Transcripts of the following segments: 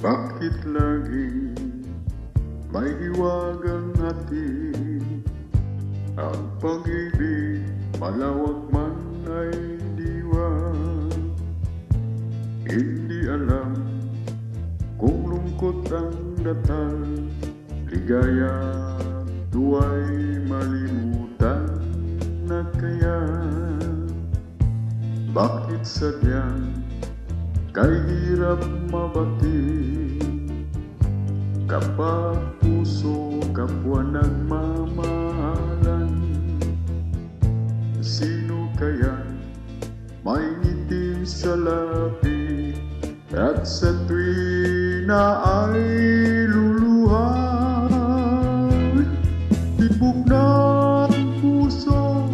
Bakit laging may hiwagang hati? Ang pag-ibig malawak man ay diwan. Hindi alam kung lungkot ang datal, ligaya tuwa'y malimutan na kaya. Bakit sadyang kay hirap mabati kapag puso kapwa nagmamahalan? Sino kaya may ngiti sa labi at sa tuwi na ay luluha? Tibok ng puso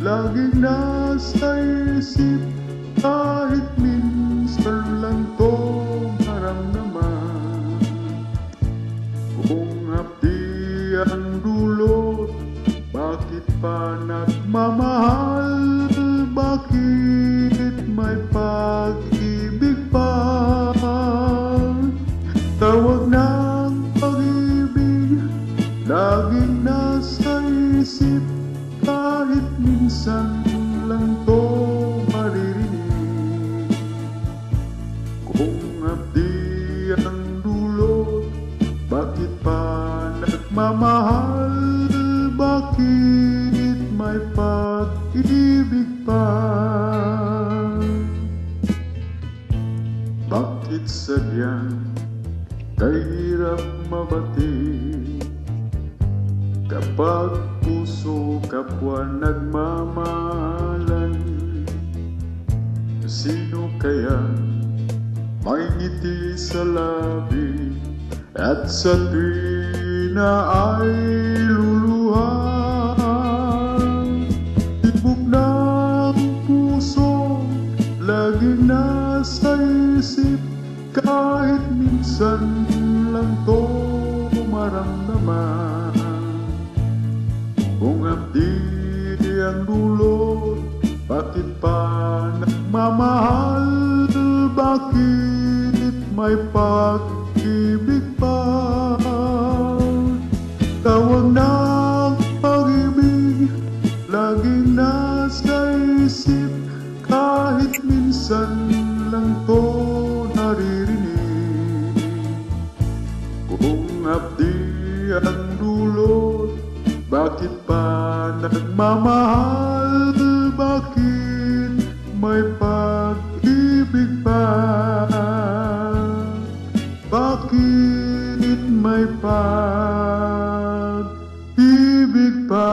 laging nasa isip, kahit minsan lang to maramdaman. Kung hapdi ang dulot, bakit pa nagmamahal? Bakit may pag-ibig pa? Tawag ng pag-ibig laging nasa isip, kahit minsan lang to maririnig. Kung hapdi ang dulot, bakit pa nagmamahal? Bakit may pag-ibig pa? Bakit sadyang kay hirap mabati kapag puso kapwa nagmamahalan? Sino kaya may ngiti sa labi at sa tuwi na ay luluha? Tibok ng puso laging nasa isip, kahit minsan lang to maramdaman. Kung hapdi ang dulot, bakit pa nagmamahal? Bakit may pag-ibig pa? Tawag ng pag-ibig laging nasa isip, kahit minsan lang to naririnig. Kung hapdi ang dulot, bakit pa nagmamahal? Bakit may pag-ibig pa? Bakit may pag-ibig pa?